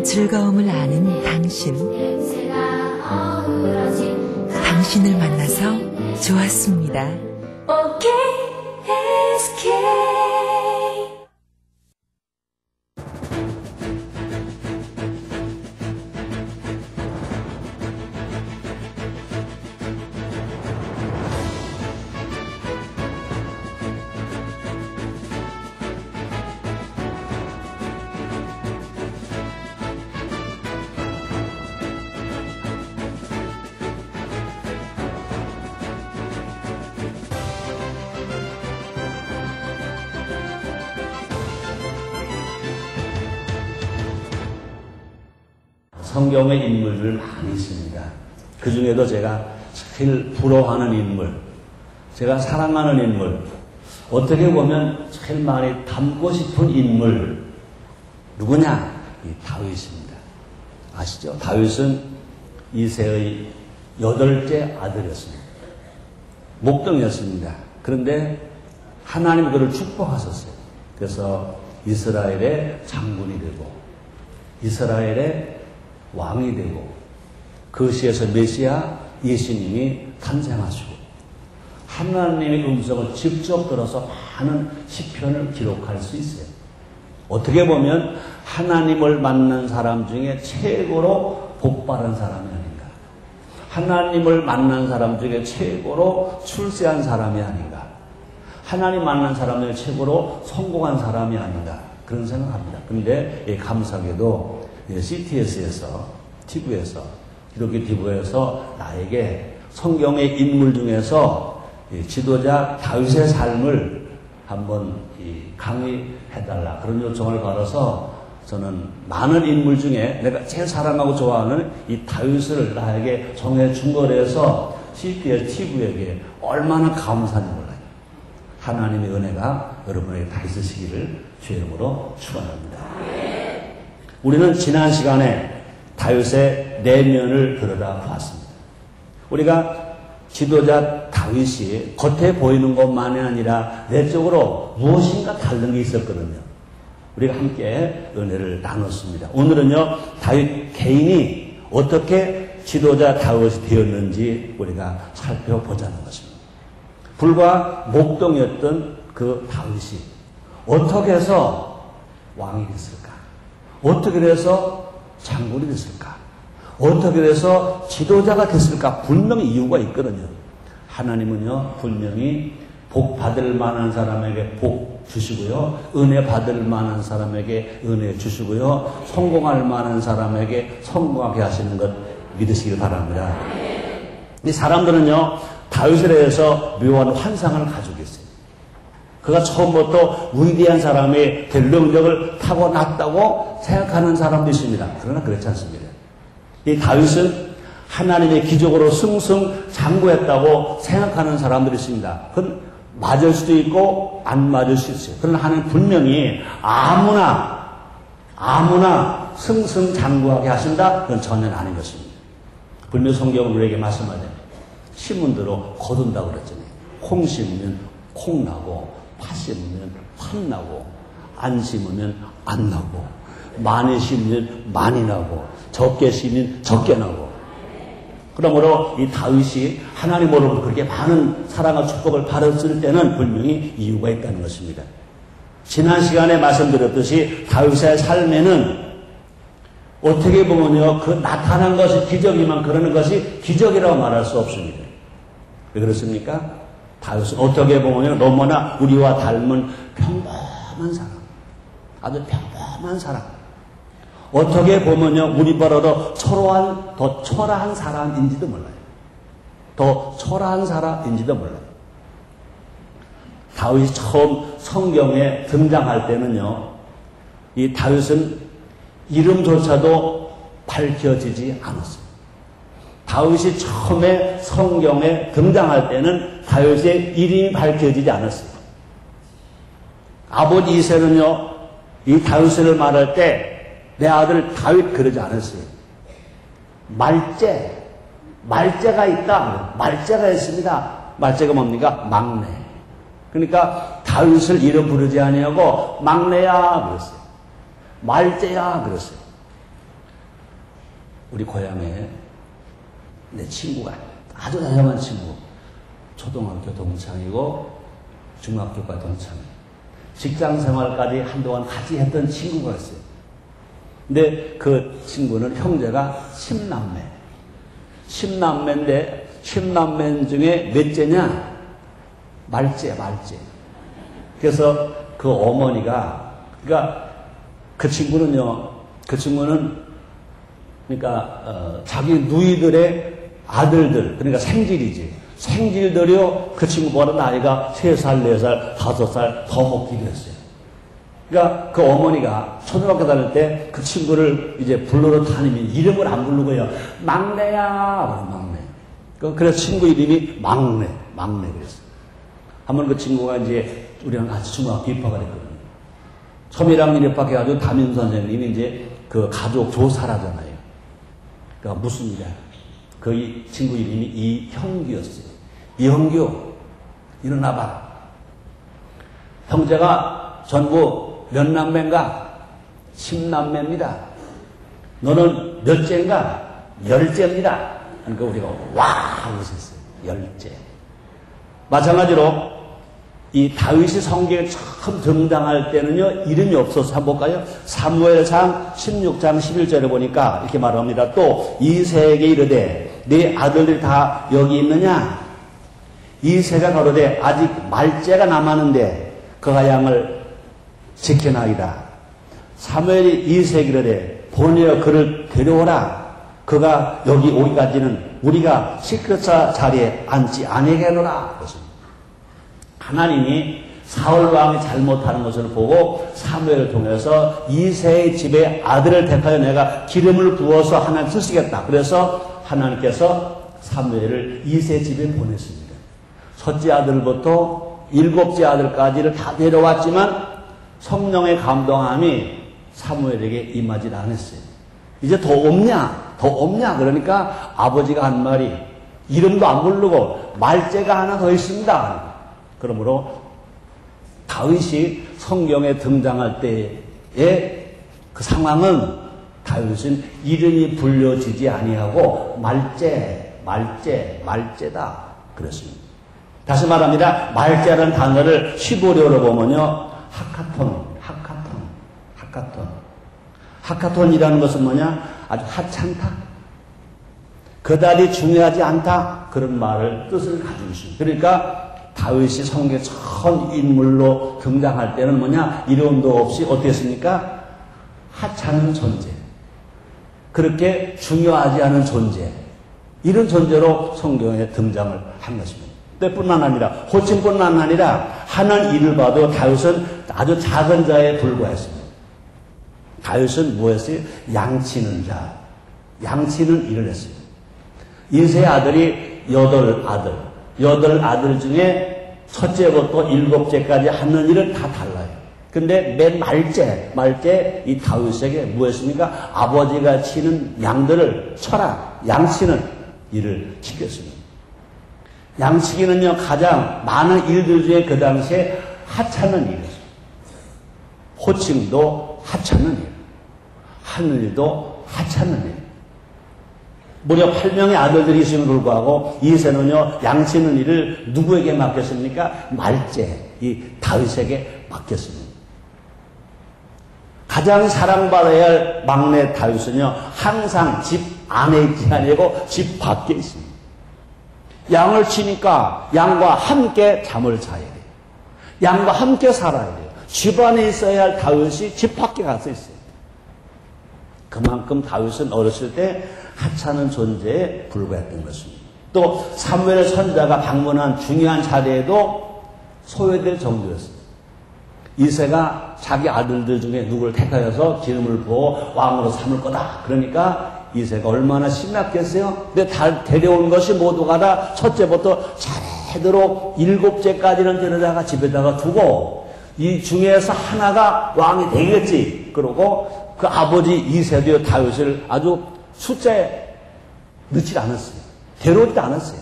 즐거움을 아는 당신. 당신을 만나서 좋았습니다. 성경의 인물들 많이 있습니다. 그 중에도 제가 제일 부러워하는 인물, 제가 사랑하는 인물, 어떻게 보면 제일 많이 닮고 싶은 인물, 누구냐? 이 다윗입니다. 아시죠? 다윗은 이새의 8째 아들이었습니다. 목동이었습니다. 그런데 하나님 그를 축복하셨어요. 그래서 이스라엘의 장군이 되고, 이스라엘의 왕이 되고, 그 시에서 메시아 예수님이 탄생하시고, 하나님의 음성을 직접 들어서 많은 시편을 기록할 수 있어요. 어떻게 보면 하나님을 만난 사람 중에 최고로 복받은 사람이 아닌가, 하나님을 만난 사람 중에 최고로 출세한 사람이 아닌가, 하나님 만난 사람 중에 최고로 성공한 사람이 아닌가, 그런 생각합니다. 그런데 감사하게도 CTS에서, TV에서, 기독교 TV에서 나에게 성경의 인물 중에서 지도자 다윗의 삶을 한번 강의해달라, 그런 요청을 받아서 저는 많은 인물 중에 내가 제일 사랑하고 좋아하는 이 다윗을 나에게 정해준 거라서 CTS TV에게 얼마나 감사한지 몰라요. 하나님의 은혜가 여러분에게 다 있으시기를 주의 이름으로 축원합니다. 우리는 지난 시간에 다윗의 내면을 들여다보았습니다. 우리가 지도자 다윗이 겉에 보이는 것만이 아니라 내적으로 무엇인가 다른 게 있었거든요. 우리가 함께 은혜를 나눴습니다. 오늘은요, 다윗 개인이 어떻게 지도자 다윗이 되었는지 우리가 살펴보자는 것입니다. 불과 목동이었던 그 다윗이 어떻게 해서 왕이 됐을까? 어떻게 해서 장군이 됐을까? 어떻게 해서 지도자가 됐을까? 분명히 이유가 있거든요. 하나님은요, 분명히 복 받을 만한 사람에게 복 주시고요, 은혜 받을 만한 사람에게 은혜 주시고요, 성공할 만한 사람에게 성공하게 하시는 것 믿으시길 바랍니다. 이 사람들은요, 다윗에 대해서 묘한 환상을 가지고 있어요. 그가 처음부터 위대한 사람의 될 능력을 타고났다고 생각하는 사람도 있습니다. 그러나 그렇지 않습니다. 이 다윗은 하나님의 기적으로 승승장구했다고 생각하는 사람들이 있습니다. 그건 맞을 수도 있고 안 맞을 수 있어요. 그러나 하나님 분명히 아무나 승승장구하게 하신다? 그건 전혀 아닌 것입니다. 분명히 성경은 우리에게 말씀하잖아요. 심은 대로 거둔다고 그랬잖아요. 콩 심으면 콩 나고, 팥 심으면 팥 나고, 안 심으면 안 나고, 많이 심으면 많이 나고, 적게 심으면 적게 나고. 그러므로 이 다윗이 하나님으로부터 그렇게 많은 사랑과 축복을 받았을 때는 분명히 이유가 있다는 것입니다. 지난 시간에 말씀드렸듯이 다윗의 삶에는 어떻게 보면요, 그 나타난 것이 기적이면 그러는 것이 기적이라고 말할 수 없습니다. 왜 그렇습니까? 다윗은 어떻게 보면요, 너무나 우리와 닮은 평범한 사람, 아주 평범한 사람. 어떻게 보면요, 우리보다도 더 초라한 사람인지도 몰라요. 더 초라한 사람인지도 몰라요. 다윗이 처음 성경에 등장할 때는요, 이 다윗은 이름조차도 밝혀지지 않았어요. 다윗이 처음에 성경에 등장할 때는 다윗의 이름이 밝혀지지 않았어요. 아버지 이새는요, 이 다윗을 말할 때 내 아들 다윗 그러지 않았어요. 말째가 있다. 말째가 있습니다. 말째가 뭡니까? 막내. 그러니까 다윗을 이름 부르지 아니하고 막내야 그랬어요. 말째야 그랬어요. 우리 고향에 내 친구가 아주 다정한 친구, 초등학교 동창이고 중학교까지 동창이고 직장 생활까지 한동안 같이 했던 친구가 있어요. 근데 그 친구는 형제가 10남매. 10남매인데 10남매 중에 몇째냐? 말째. 그래서 그 어머니가, 그러니까 그 친구는 그러니까 자기 누이들의 아들들, 그러니까 생질이지. 생질들이요, 그 친구보다 나이가 3살, 4살, 5살 더 먹기도 했어요. 그러니까 그 어머니가 초등학교 다닐 때 그 친구를 이제 부르러 다니면 이름을 안 부르고요. 막내야, 막내. 그래서 친구 이름이 막내 그랬어요. 한번 그 친구가 이제 우리랑 같이 중학교 입학을 했거든요. 처음이랑 입학해가지고 담임 선생님이 이제 그 가족 조사를 하잖아요. 그러니까 무슨 일이야? 그 친구 이름이 이형규였어요. 이형규, 일어나봐. 형제가 전부 몇 남매인가? 10남매입니다. 너는 몇째인가? 10째입니다. 그러니까 우리가 와! 하고 있었어요. 10째. 마찬가지로 이 다윗이 성경에 처음 등장할 때는요, 이름이 없어서 한번 볼까요? 사무엘상 16장 11절에 보니까 이렇게 말합니다. 또 이새에게 이르되 네 아들들이 다 여기 있느냐? 이새가 가로되 아직 말째가 남았는데 그가 양을 지켜나이다. 사무엘이 이새에게 이르되 보내어 그를 데려오라. 그가 여기 오기까지는 우리가 시크사 자리에 앉지 아니하노라. 하나님이 사울 왕이 잘못하는 것을 보고 사무엘을 통해서 이새의 집에 아들을 택하여 내가 기름을 부어서 하나님 쓰시겠다. 그래서 하나님께서 사무엘을 이새 집에 보냈습니다. 첫째 아들부터 7째 아들까지를 다 데려왔지만 성령의 감동함이 사무엘에게 임하지 않았어요. 이제 더 없냐? 그러니까 아버지가 한 말이 이름도 안 부르고 말째가 하나 더 있습니다. 그러므로 다윗이 성경에 등장할 때의 그 상황은 다윗은 이름이 불려지지 아니하고 말째다 그랬습니다. 다시 말합니다. 말째라는 단어를 히브리어로 보면요, 하카톤이라는 것은 뭐냐? 아주 하찮다. 그다지 중요하지 않다. 그런 말을 뜻을 가지고 있습니다. 그러니까 다윗이 성경에 처음 인물로 등장할 때는 뭐냐? 이름도 없이 어땠습니까? 하찮은 존재. 그렇게 중요하지 않은 존재. 이런 존재로 성경에 등장을 한 것입니다. 때뿐만 아니라, 호칭뿐만 아니라 하는 일을 봐도 다윗은 아주 작은 자에 불과했습니다. 다윗은 뭐였어요? 양치는 자. 양치는 일을 했습니다. 이세 아들이 8아들 중에 첫째부터 7째까지 하는 일은 다 달라요. 근데 맨 말째 이 다윗에게 뭐였습니까? 아버지가 치는 양들을 쳐라. 양치는 일을 시켰습니다. 양치기는요, 가장 많은 일들 중에 그 당시에 하찮은 일이었어요. 호칭도 하찮은 일, 하늘도 하찮은 일. 무려 8명의 아들들이 있음에도 불구하고 이새는요, 양치는 일을 누구에게 맡겼습니까? 말째, 이 다윗에게 맡겼습니다. 가장 사랑받아야 할 막내 다윗은요, 항상 집 안에 있지 아니고 집 밖에 있습니다. 양을 치니까 양과 함께 잠을 자야 돼요. 양과 함께 살아야 돼요. 집 안에 있어야 할 다윗이 집 밖에 가서 있어요. 그만큼 다윗은 어렸을 때 하찮은 존재에 불과했던 것입니다. 또 사무엘 선지자가 방문한 중요한 자리에도 소외될 정도였습니다. 이새가 자기 아들들 중에 누구를 택하여서 기름을 부어 왕으로 삼을 거다. 그러니까 이새가 얼마나 신났겠어요? 근데 다 데려온 것이 모두가 다 첫째부터 제대로 7째까지는 데려다가 집에다가 두고 이 중에서 하나가 왕이 되겠지. 그러고 그 아버지 이새도 다윗을 아주 숫자에 넣지 않았어요. 데려오지도 않았어요.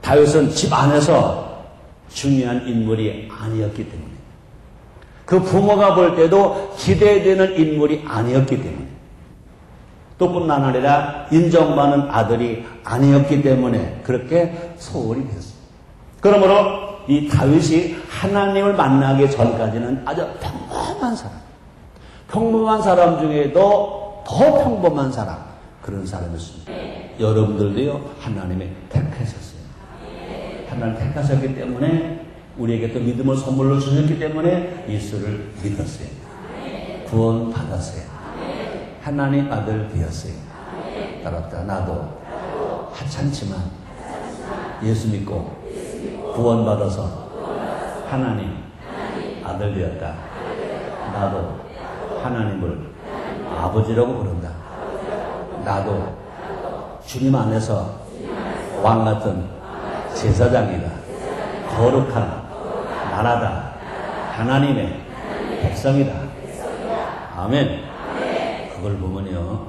다윗은 집 안에서 중요한 인물이 아니었기 때문에, 그 부모가 볼 때도 기대되는 인물이 아니었기 때문에, 또뿐만 아니라 인정받는 아들이 아니었기 때문에 그렇게 소홀히 되었습니다. 그러므로 이 다윗이 하나님을 만나기 전까지는 아주 평범한 사람, 평범한 사람 중에도 더 평범한 사람, 그런 사람이었습니다. 여러분들도요, 하나님이 택하셨어요. 하나님 택하셨기 때문에 우리에게 또 믿음을 선물로 주셨기 때문에 예수를 믿었어요. 구원 받았어요. 하나님 아들 되었어요. 따랐다. 나도 하찮지만 예수 믿고 구원 받아서 하나님 아들 되었다. 나도 하나님을 아버지라고 부른다. 나도 주님 안에서 왕 같은 제사장이다. 거룩한 나라다. 하나님의 백성이다. 아멘. 그걸 보면요,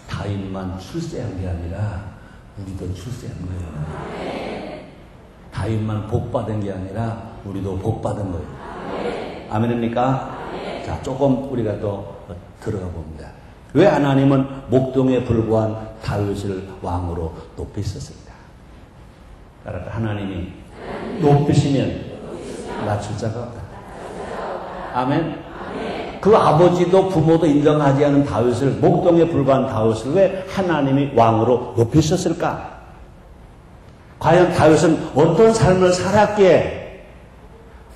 다윗만 출세한 게 아니라 우리도 출세한 거예요. 다윗만 복 받은 게 아니라 우리도 복 받은 거예요. 아멘입니까? 자, 조금 우리가 또 들어가 봅니다. 왜 하나님은 목동에 불과한 다윗을 왕으로 높이셨습니다. 따라서 하나님이 높이시면 낮출 자가 없다. 아멘. 그 아버지도 부모도 인정하지 않은 다윗을, 목동에 불과한 다윗을 왜 하나님이 왕으로 높이셨을까? 과연 다윗은 어떤 삶을 살았기에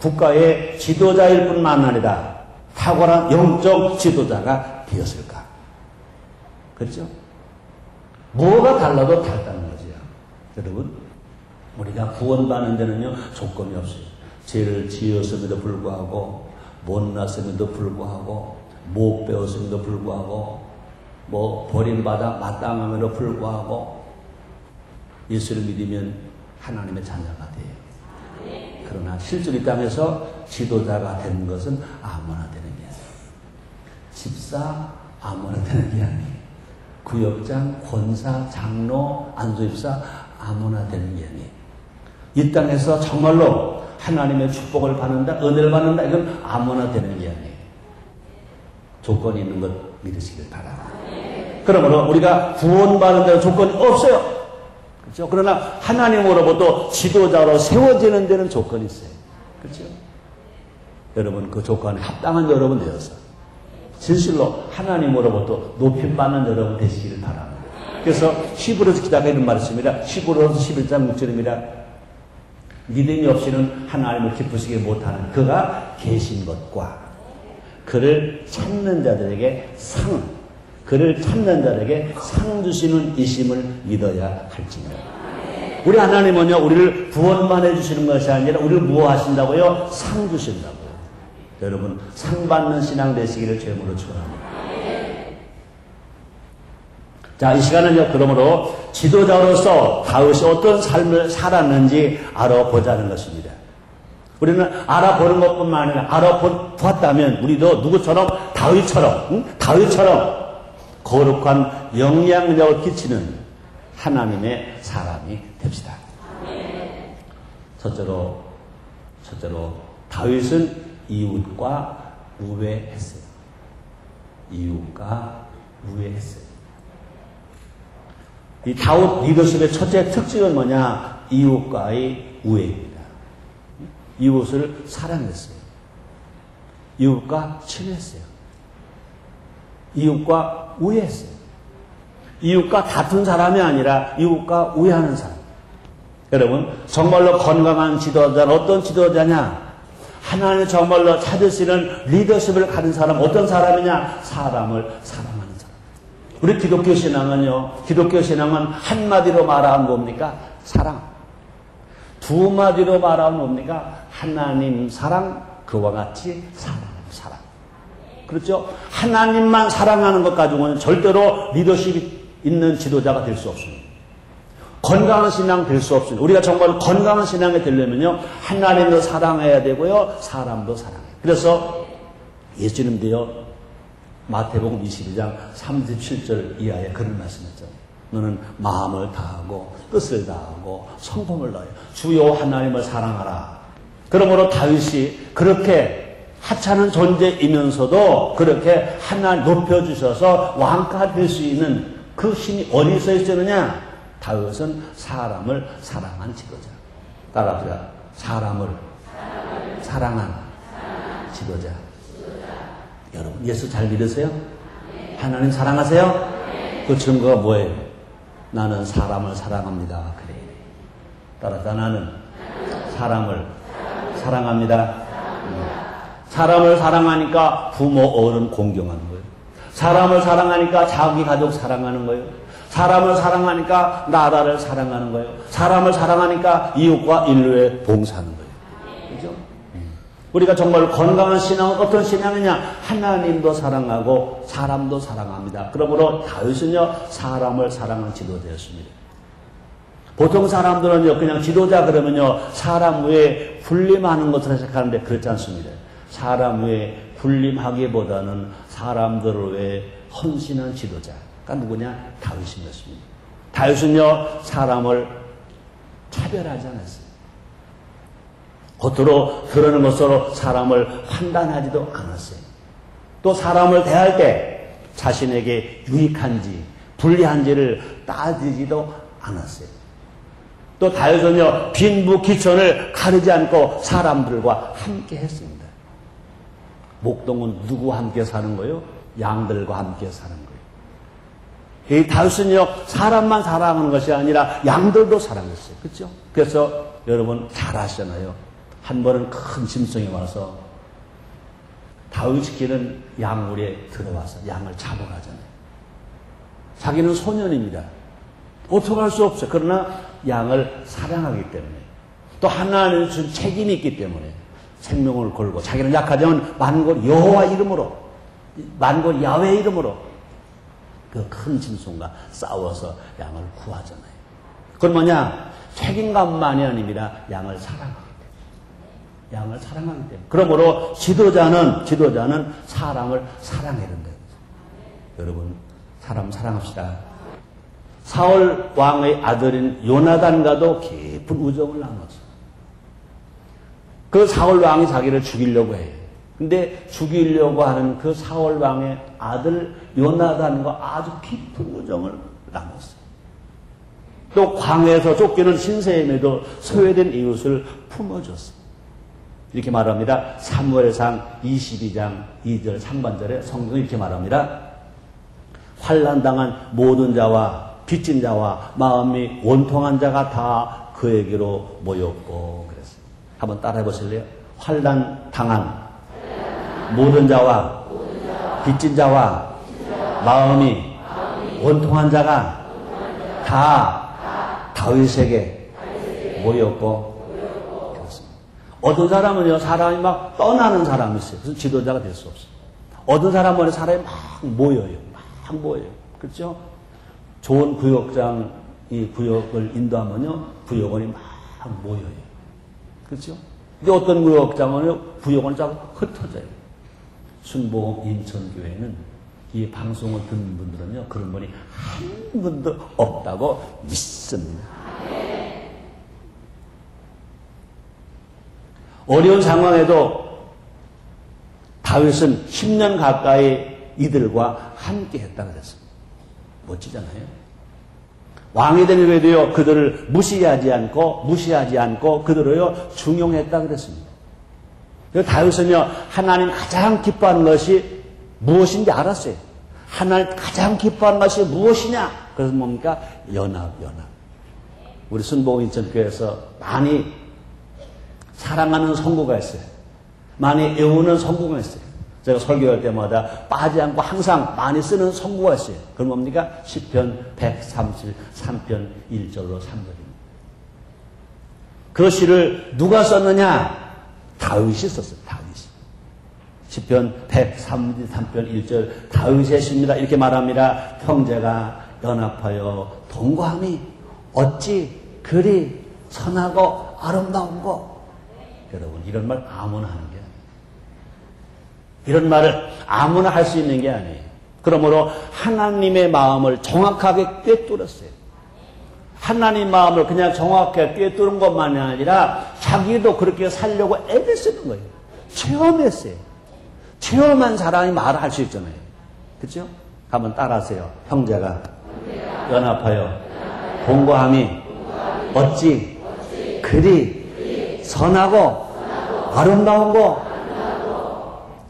국가의 지도자일 뿐만 아니라 탁월한 영적 지도자가 되었을까? 그렇죠? 뭐가 달라도 달다는 거죠. 여러분, 우리가 구원받는 데는요, 조건이 없어요. 죄를 지었음에도 불구하고, 못났음에도 불구하고, 못 배웠음에도 불구하고, 버림받아 마땅함에도 불구하고, 예수를 믿으면 하나님의 자녀가 돼요. 그러나 실제로 이 땅에서 지도자가 되는 것은 아무나 되는 게 아니에요. 집사 아무나 되는 게 아니에요. 구역장, 권사, 장로, 안수집사 아무나 되는 게 아니에요. 이 땅에서 정말로 하나님의 축복을 받는다, 은혜를 받는다, 이건 아무나 되는 게 아니에요. 조건이 있는 것 믿으시길 바랍니다. 그러므로 우리가 구원받는 데는 조건이 없어요. 그렇죠? 그러나 하나님으로부터 지도자로 세워지는 데는 조건이 있어요. 그렇죠? 여러분, 그 조건에 합당한 여러분 되어서 진실로 하나님으로부터 높임받는 여러분 되시기를 바랍니다. 그래서 히브리서 기자가 이런 말을 했습니다. 히브리서 11장 6절입니다. 믿음이 없이는 하나님을 기쁘시게 못하는 그가 계신 것과 그를 찾는 자들에게 그를 찾는 자들에게 상 주시는 이심을 믿어야 할지니라. 우리 하나님은요, 우리를 구원만 해주시는 것이 아니라 우리를 무엇하신다고요? 상 주신다고요. 여러분, 상 받는 신앙 되시기를 죄물로 축원합니다. 자, 이 시간은요, 그러므로 지도자로서 다윗이 어떤 삶을 살았는지 알아보자는 것입니다. 우리는 알아보는 것뿐만 아니라 알아보았다면 우리도 누구처럼 다윗처럼 거룩한 영향력을 끼치는 하나님의 사람이 됩시다. 첫째로 다윗은 이웃과 우애했어요. 이 다윗 리더십의 첫째 특징은 뭐냐? 이웃과의 우애입니다. 이웃을 사랑했어요. 이웃과 친했어요. 이웃과 우애했어요. 이웃과 다툰 사람이 아니라 이웃과 우애하는 사람. 여러분, 정말로 건강한 지도자는 어떤 지도자냐? 하나님을 정말로 찾으시는 리더십을 가진 사람, 어떤 사람이냐? 사람을 사랑하는 사람. 우리 기독교 신앙은 한마디로 말하면 뭡니까? 사랑. 두 마디로 말하면 뭡니까? 하나님 사랑, 그와 같이 사랑. 그렇죠? 하나님만 사랑하는 것 가지고는 절대로 리더십이 있는 지도자가 될 수 없습니다. 건강한 신앙 될 수 없습니다. 우리가 정말 건강한 신앙이 되려면요, 하나님도 사랑해야 되고요, 사람도 사랑해요. 그래서 예수님도요, 마태복음 22장 37절 이하에 그런 말씀했죠. 너는 마음을 다하고 뜻을 다하고 성품을 다하여 주여 하나님을 사랑하라. 그러므로 다윗이 그렇게 하찮은 존재이면서도 그렇게 하나님 높여주셔서 왕가 될 수 있는 그 힘이 어디서 있었느냐? 다윗은 사람을 사랑한 지도자. 따라합시다. 사람을 사랑한 지도자. 여러분, 예수 잘 믿으세요? 하나님 사랑하세요? 그 증거가 뭐예요? 나는 사람을 사랑합니다. 그래. 따라서 나는 사람을 사랑합니다. 사람을 사랑하니까 부모, 어른 공경하는 거예요. 사람을 사랑하니까 자기 가족 사랑하는 거예요. 사람을 사랑하니까 나라를 사랑하는 거예요. 사람을 사랑하니까 이웃과 인류에 봉사하는 거예요. 그죠? 우리가 정말 건강한 신앙은 어떤 신앙이냐? 하나님도 사랑하고 사람도 사랑합니다. 그러므로 다윗은요, 사람을 사랑하는 지도자였습니다. 보통 사람들은요, 그냥 지도자 그러면요, 사람 위에 군림하는 것으로 생각하는데 그렇지 않습니다. 사람 위에 군림하기보다는 사람들을 위해 헌신한 지도자가 누구냐? 다윗이었습니다. 다윗은요, 사람을 차별하지 않았어요. 겉으로 드러내는 것으로 사람을 판단하지도 않았어요. 또 사람을 대할 때 자신에게 유익한지 불리한지를 따지지도 않았어요. 또 다윗은요, 빈부귀천을 가리지 않고 사람들과 함께 했습니다. 목동은 누구와 함께 사는 거예요? 양들과 함께 사는 거예요. 이 다윗은요, 사람만 사랑하는 것이 아니라 양들도 사랑했어요. 그렇죠? 그래서 여러분 잘 아시잖아요. 한 번은 큰 짐승이 와서 다윗 시키는 양물에 들어와서 양을 잡아가잖아요. 자기는 소년입니다. 어떻게 할 수 없어요. 그러나 양을 사랑하기 때문에, 또 하나님이 준 책임이 있기 때문에 생명을 걸고, 자기는 약하지만 만골 여호와 이름으로, 만골 야훼 이름으로 그 큰 짐승과 싸워서 양을 구하잖아요. 그건 뭐냐? 책임감만이 아닙니다. 양을 사랑하기 때문에. 양을 사랑하기 때문에. 그러므로 지도자는 사람을 사랑해야 된다. 여러분, 사람 사랑합시다. 사울 왕의 아들인 요나단과도 깊은 우정을 나눴어. 그 사울 왕이 자기를 죽이려고 해요. 근데 죽이려고 하는 그 사울 왕의 아들 요나단과 아주 깊은 우정을 나눴어요. 또 광야에서 쫓기는 신세임에도 소외된 이웃을 품어줬어요. 이렇게 말합니다. 사무엘상 22장 2절 상반절에 성경이 이렇게 말합니다. 환난당한 모든 자와 빚진 자와 마음이 원통한 자가 다 그에게로 모였고 그랬어요. 한번 따라해 보실래요? 환난당한 모든 자와 빚진 자와 마음이 원통한 자가 다 다윗에게 모였고 그렇습니다. 어떤 사람은요, 사람이 막 떠나는 사람이 있어요. 그래서 지도자가 될 수 없어요. 어떤 사람은 사람이 막 모여요. 막 모여요. 그렇죠? 좋은 구역장, 이 구역을 인도하면요, 구역원이 막 모여요. 그렇죠? 근데 어떤 구역장은요, 구역원이 자꾸 흩어져요. 순복음 인천교회는 이 방송을 듣는 분들은요, 그런 분이 한 분도 없다고 믿습니다. 어려운 상황에도 다윗은 10년 가까이 이들과 함께 했다고 그랬습니다. 멋지잖아요. 왕이 된 후에도요, 그들을 무시하지 않고 그들을요, 중용했다고 그랬습니다. 그래서 다윗은요, 하나님 가장 기뻐하는 것이 무엇인지 알았어요. 하나님 가장 기뻐하는 것이 무엇이냐? 그래서 뭡니까? 연합. 우리 순복음 인천교회에서 많이 사랑하는 성구가 있어요. 많이 애우는 성구가 있어요. 제가 설교할 때마다 빠지지 않고 항상 많이 쓰는 성구가 있어요. 그건 뭡니까? 시편 133편 1절로 3절입니다. 그 시를 누가 썼느냐? 다윗이 썼어요. 다윗이. 시편 133편 1절 다윗의 시입니다. 이렇게 말합니다. 형제가 연합하여 동거함이 어찌 그리 선하고 아름다운고. 여러분, 이런 말 아무나 하는 게 아니에요. 이런 말을 아무나 할 수 있는 게 아니에요. 그러므로 하나님의 마음을 정확하게 꿰뚫었어요. 하나님 마음을 그냥 정확하게 꿰뚫은 것만이 아니라 자기도 그렇게 살려고 애를 쓰는 거예요. 체험했어요. 체험한 사람이 말을 할 수 있잖아요. 그렇죠? 한번 따라하세요. 형제가 연합하여 공고함이 어찌 그리 선하고 아름다운고.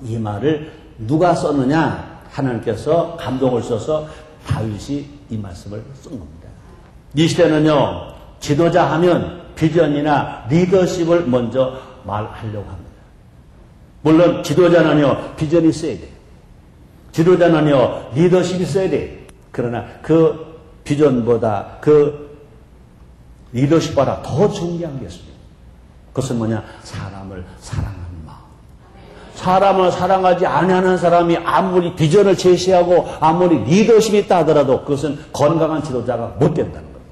이 말을 누가 썼느냐? 하나님께서 감동을 써서 다윗이 이 말씀을 쓴 겁니다. 이 시대는요, 지도자 하면 비전이나 리더십을 먼저 말하려고 합니다. 물론 지도자는요, 비전이 있어야 돼요. 지도자는요, 리더십이 있어야 돼요. 그러나 그 비전보다 그 리더십보다 더 중요한 게 있습니다. 그것은 뭐냐? 사람을 사랑하는 마음. 사람을 사랑하지 않는 사람이 아무리 비전을 제시하고 아무리 리더십이 있다 하더라도 그것은 건강한 지도자가 못 된다는 겁니다.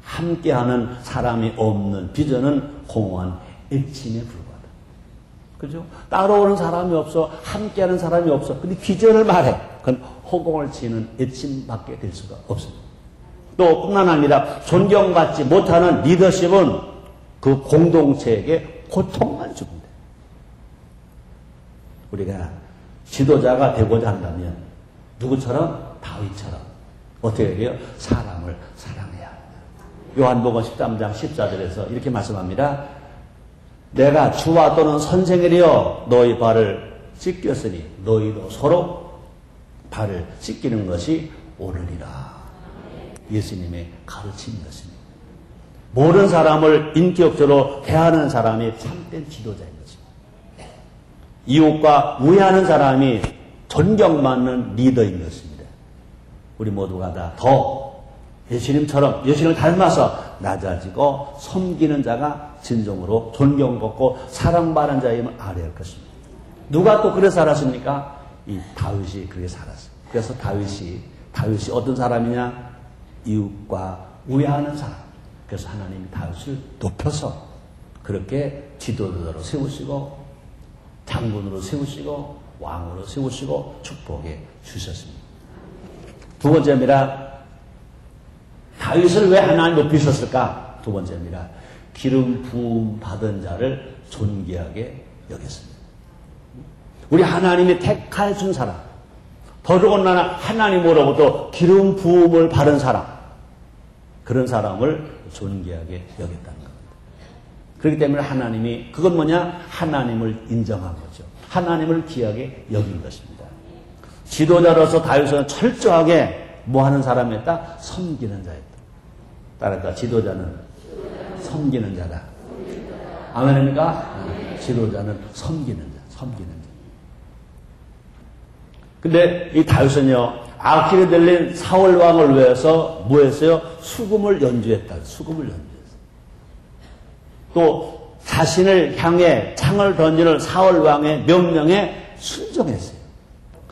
함께하는 사람이 없는 비전은 공허한 애침에 불과하다. 그죠? 따라오는 사람이 없어, 함께하는 사람이 없어. 근데 비전을 말해. 그건 허공을 치는 애침밖에 될 수가 없습니다. 또 뿐만 아니라 존경받지 못하는 리더십은 그 공동체에게 고통만 줍니다. 우리가 지도자가 되고자 한다면 누구처럼? 다윗처럼 어떻게 해요? 사람을 사랑해야 합니다. 요한복음 13장 14절에서 이렇게 말씀합니다. 내가 주와 또는 선생이리여 너희 발을 씻겼으니 너희도 서로 발을 씻기는 것이 옳으리라. 예수님의 가르침인 것입니다. 모든 사람을 인격적으로 대하는 사람이 참된 지도자인 것입니다. 이웃과 우애하는 사람이 존경받는 리더인 것입니다. 우리 모두가 다 더 예수님처럼 예수님을 닮아서 낮아지고 섬기는 자가 진정으로 존경받고 사랑받는 자임을 알아야 할 것입니다. 누가 또 그래 살았습니까? 이 다윗이 그렇게 살았어요. 그래서 다윗이 어떤 사람이냐? 이웃과 우애하는 사람. 그래서 하나님이 다윗을 높여서 그렇게 지도자로 세우시고 장군으로 세우시고 왕으로 세우시고 축복해 주셨습니다. 두 번째입니다. 다윗을 왜 하나님 높이셨을까? 두 번째입니다. 기름 부음 받은 자를 존귀하게 여겼습니다. 우리 하나님이 택하여 준 사람, 더더군다나 하나님으로부터 기름 부음을 받은 사람, 그런 사람을 존귀하게 여겼다는 겁니다. 그렇기 때문에 하나님이, 그건 뭐냐? 하나님을 인정한 거죠. 하나님을 귀하게 여긴 것입니다. 지도자로서 다윗은 철저하게 뭐 하는 사람이었다? 섬기는 자였다. 따라서 지도자는 섬기는 자다. 아멘입니까? 지도자는 섬기는 자. 근데 이 다윗은요, 악기를 들린 사울 왕을 위해서 뭐 했어요? 수금을 연주했다. 수금을 연주했어요. 또 자신을 향해 창을 던지는 사울 왕의 명령에 순종했어요.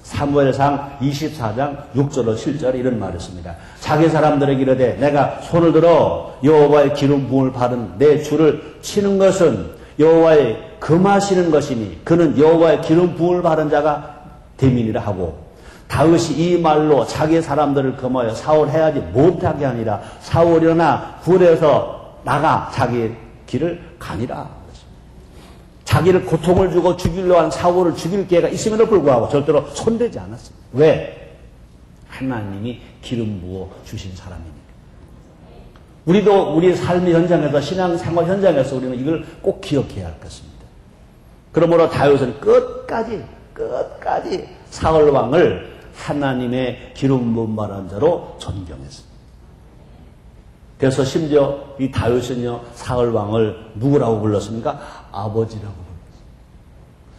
사무엘상 24장 6절로 7절에 이런 말을 했습니다. 자기 사람들에게 이르되 내가 손을 들어 여호와의 기름 부음을 받은 내 주를 치는 것은 여호와의 금하시는 것이니 그는 여호와의 기름 부음을 받은 자가 됨이니라 하고, 다윗이 이 말로 자기 사람들을 금하여 사울 해하지 못하게 하니라. 사울이 일어나 굴에서 나가 자기 길을 가니라. 자기를 고통을 주고 죽이려 한 사울을 죽일 기회가 있음에도 불구하고 절대로 손대지 않았습니다. 왜? 하나님이 기름 부어 주신 사람이니까. 우리도 우리 삶의 현장에서, 신앙생활 현장에서 우리는 이걸 꼭 기억해야 할 것입니다. 그러므로 다윗은 끝까지 사울 왕을 하나님의 기름 부음 받은 자로 존경했습니다. 그래서 심지어 이 다윗은요, 사울 왕을 누구라고 불렀습니까? 아버지라고 불렀어요.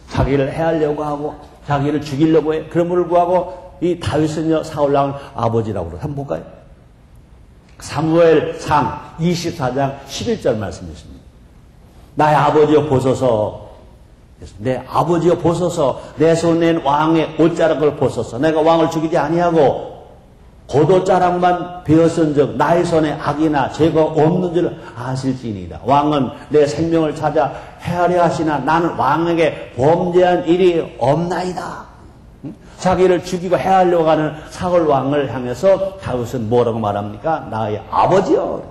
자기를 해하려고 하고 자기를 죽이려고 해. 그럼에도 불구하고 이 다윗은요, 사울 왕을 아버지라고 불렀어요. 한번 볼까요? 사무엘상 24장 11절 말씀이십니다. 나의 아버지여 보소서, 내 아버지여 보소서, 내 손에 왕의 옷자락을 보소서. 내가 왕을 죽이지 아니하고 고도자락만 베었은즉 나의 손에 악이나 죄가 없는 줄 아실지니이다. 왕은 내 생명을 찾아 헤아려 하시나 나는 왕에게 범죄한 일이 없나이다. 자기를 죽이고 헤아려고 하는 사울 왕을 향해서 다윗은 뭐라고 말합니까? 나의 아버지여.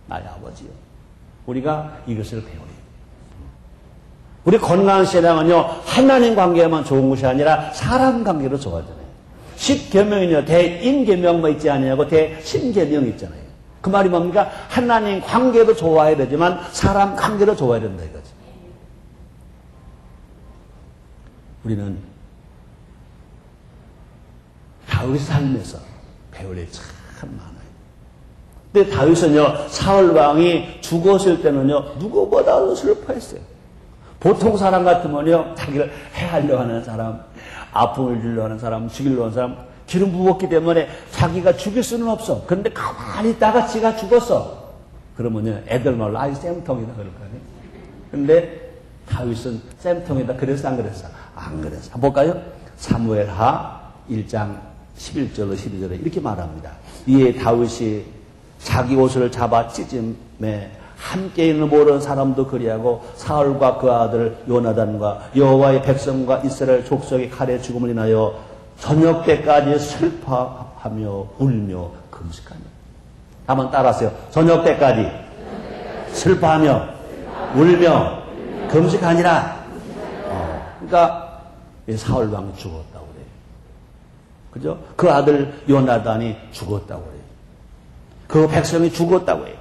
나의 아버지여. 우리가 이것을 배워야 돼요. 우리 건강한 신앙은요, 하나님 관계만 좋은 것이 아니라 사람 관계로 좋아져요. 십계명이냐 대인계명만 있지 않냐고 대신계명 있잖아요. 그 말이 뭡니까? 하나님 관계도 좋아야 되지만 사람 관계도 좋아야 된다 이거지. 우리는 다윗 삶에서 배울 일이 참 많아요. 근데 다윗은요, 사울 왕이 죽었을 때는요, 누구보다도 슬퍼했어요. 보통 사람 같으면요, 자기를 해하려 하는 사람, 아픔을 주려 하는 사람, 죽이려 하는 사람, 기름 부었기 때문에 자기가 죽일 수는 없어. 그런데 가만히 있다가 지가 죽었어. 그러면요, 애들 말로, 아이, 쌤통이다, 그럴 거 아니에요. 근데 다윗은 쌤통이다. 그랬어, 안 그랬어? 안 그랬어. 한번 볼까요? 사무엘하 1장 11절로 12절에 이렇게 말합니다. 이에 다윗이 자기 옷을 잡아 찢음에 함께 있는 모든 사람도 그리하고 사울과 그 아들 요나단과 여호와의 백성과 이스라엘 족속의 칼에 죽음을 인하여 저녁 때까지 슬퍼하며 울며 금식하며. 한번 따라하세요. 저녁 때까지 슬퍼하며 울며 금식하니라. 그러니까 사울 왕이 죽었다고 그래요. 그죠? 그 아들 요나단이 죽었다고 그래요. 그 백성이 죽었다고 해요.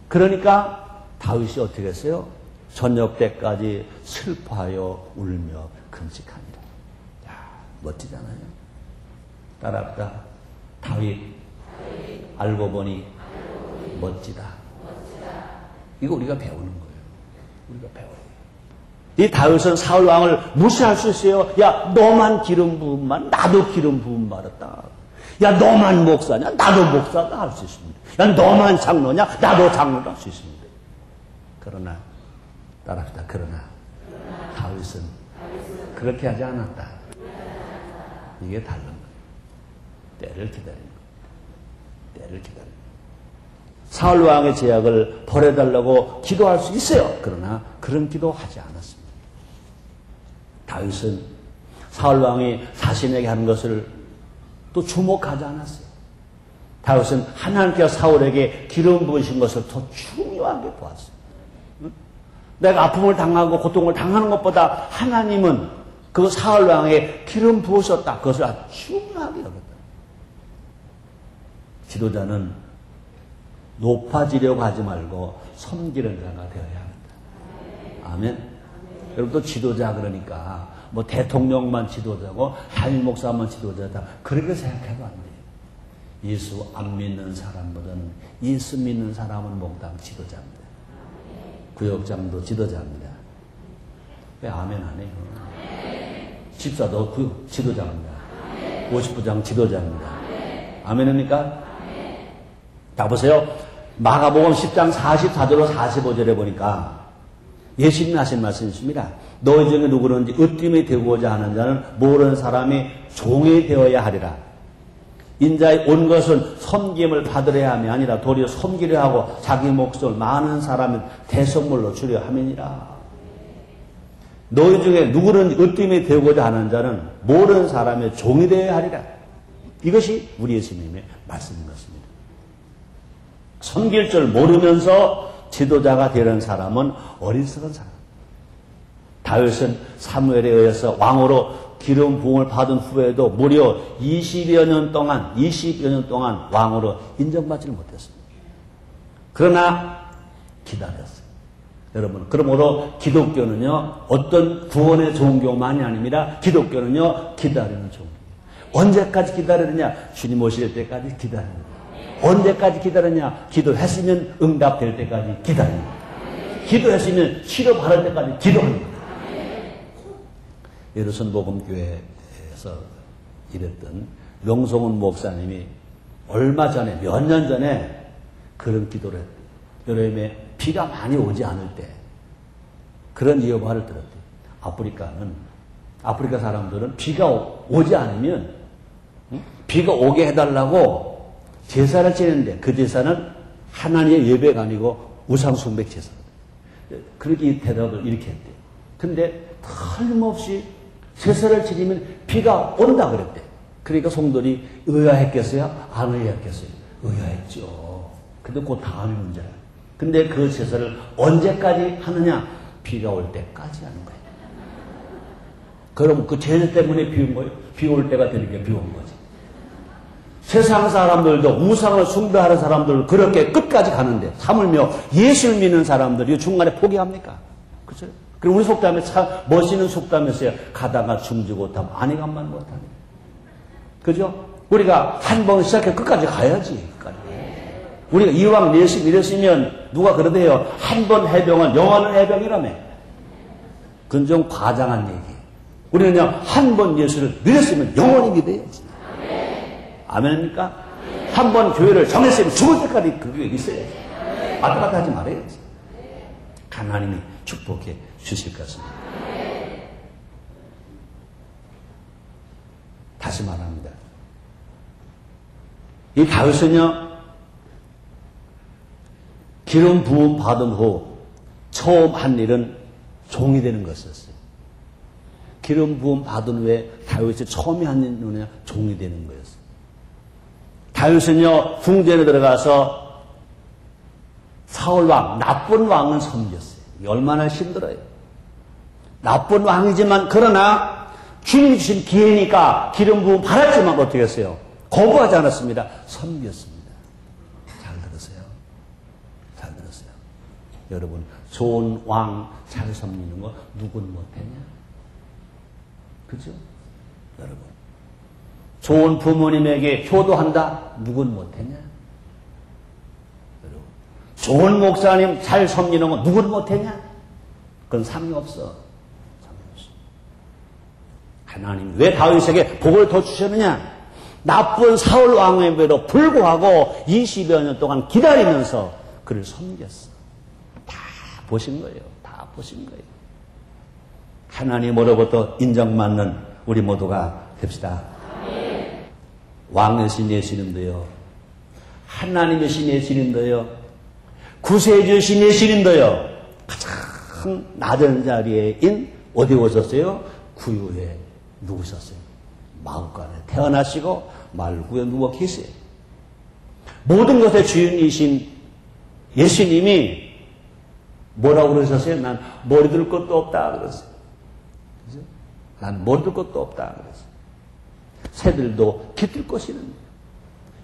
그러니까 다윗이 어떻게 했어요? 저녁 때까지 슬퍼하여 울며 금식합니다. 야, 멋지잖아요. 따라합니다. 다윗 알고 보니 멋지다. 이거 우리가 배우는 거예요. 우리가 배워야 돼요. 이 다윗은 사울 왕을 무시할 수 있어요. 야, 너만 기름 부음만, 나도 기름 부음 받았다. 야, 너만 목사냐? 나도 목사다 할 수 있습니다. 야, 너만 장로냐? 나도 장로다 할 수 있습니다. 그러나, 따라합니다. 그러나, 다윗은 그렇게 하지 않았다. 이게 다른 거예요. 때를 기다리는 거예요. 때를 기다리는 거예요. 사울 왕의 제약을 벌해달라고 기도할 수 있어요. 그러나, 그런 기도 하지 않았습니다. 다윗은 사울 왕이 자신에게 하는 것을 또 주목하지 않았어요. 다윗은 하나님께서 사울에게 기름 부으신 것을 더 중요하게 보았어요. 응? 내가 아픔을 당하고 고통을 당하는 것보다 하나님은 그 사울 왕에 기름 부으셨다. 그것을 아주 중요하게 여겼다. 지도자는 높아지려고 하지 말고 섬기는 자가 되어야 합니다. 아멘. 여러분 또 지도자 그러니까 뭐 대통령만 지도자고 한일 목사만 지도자다. 그렇게 생각해도 안 돼요. 예수 안 믿는 사람보다는 예수 믿는 사람은 몽땅 지도자입니다. 구역장도 지도자입니다. 왜 아멘 안 해요? 집사도 지도자입니다. 50부장 지도자입니다. 아멘입니까? 자 보세요. 마가복음 10장 44절로 45절에 보니까 예수님이 하신 말씀이 있습니다. 너희 중에 누구든지 으뜸이 되고자 하는 자는 모르는 사람이 종이 되어야 하리라. 인자의 온 것은 섬김을 받으려 함이 아니라 도리어 섬기려 하고 자기 목숨을 많은 사람은 대선물로 주려 함이니라. 너희 중에 누구든지 으뜸이 되고자 하는 자는 모르는 사람의 종이 되어야 하리라. 이것이 우리 예수님의 말씀인 것입니다. 섬길 줄 모르면서 지도자가 되는 사람은 어리석은 사람. 다윗은 사무엘에 의해서 왕으로 기름 부음을 받은 후에도 무려 20여 년 동안 왕으로 인정받지를 못했습니다. 그러나 기다렸어요. 여러분, 그러므로 기독교는요, 어떤 구원의 종교만이 아닙니다. 기독교는요, 기다리는 종교. 언제까지 기다리느냐? 주님 오실 때까지 기다립니다. 언제까지 기다리냐? 기도했으면 응답될 때까지 기다립니다. 기도했으면 치료 받을 때까지 기도합니다. 예루살렘 복음교회에서 일했던 명성훈 목사님이 얼마 전에, 몇 년 전에 그런 기도를 했대요. 여름에 비가 많이 오지 않을 때 그런 예화를 들었대요. 아프리카 사람들은 비가 오지 않으면 비가 오게 해달라고 제사를 지내는데 그 제사는 하나님의 예배가 아니고 우상숭배 제사. 그렇게 대답을 이렇게 했대요. 근데 틀림없이 제사를 지내면 비가 온다 그랬대. 그러니까 성도들이 의아했겠어요? 안 의아했겠어요? 의아했죠. 근데 그 다음이 문제야. 근데 그 제사를 언제까지 하느냐? 비가 올 때까지 하는 거예요. 그럼 그 죄 때문에 비운 거예요. 비올 때가 되니까 비운 거지. 세상 사람들도 우상을 숭배하는 사람들 그렇게 끝까지 가는데 하물며 예수를 믿는 사람들이 중간에 포기합니까? 그죠? 그리고 우리 속담에 참 멋있는 속담이었어요. 가다가 죽지고 다 안해간만 못하네. 그죠? 우리가 한 번 시작해 끝까지 가야지. 끝까지. 우리가 이왕 예수 믿었으면 누가 그러대요. 한 번 해병은 영원한 해병이라며. 그건 좀 과장한 얘기. 우리는 그냥 한 번 예수를 믿었으면 영원히 믿어야지. 아멘입니까? 한 번 교회를 정했으면 죽을 때까지 그 교회에 있어야지. 왔다 갔다 하지 말아야지. 하나님이 축복해 주실 것입니다. 다시 말합니다. 이 다윗은요, 기름 부음 받은 후 처음 한 일은 종이 되는 것이었어요. 기름 부음 받은 후에 다윗이 처음에 한 일은 뭐냐? 종이 되는 거였어요. 다윗은요, 궁전에 들어가서 사울왕, 나쁜 왕은 섬겼어요. 얼마나 힘들어요. 나쁜 왕이지만, 그러나 주님이 주신 기회니까 기름 부음 받았지만 어떻게 했어요? 거부하지 않았습니다. 섬겼습니다. 잘 들으세요. 잘 들으세요. 여러분, 좋은 왕 잘 섬기는 거 누군 못했냐? 그죠? 여러분. 좋은 부모님에게 효도한다? 누군 못했냐? 여러분. 좋은 목사님 잘 섬기는 거 누군 못했냐? 그건 상이 없어. 상이 없어. 하나님 왜 다윗에게 복을 더 주셨느냐? 나쁜 사울 왕에게도 불구하고 20여 년 동안 기다리면서 그를 섬겼어. 다 보신 거예요. 다 보신 거예요. 하나님으로부터 인정받는 우리 모두가 됩시다. 왕이신 예수님도요. 하나님이신 예수님도요. 구세주신 예수님도요. 가장 낮은 자리에인 어디 오셨어요? 구유에 누우셨어요. 마음간에 태어나시고 말구에 누워 계세요. 모든 것의 주인이신 예수님이 뭐라고 그러셨어요? 난 머리 들 것도 없다 그랬어요. 그죠? 난 머리 들 것도 없다 그랬어요. 새들도 깃들 것이 있는데,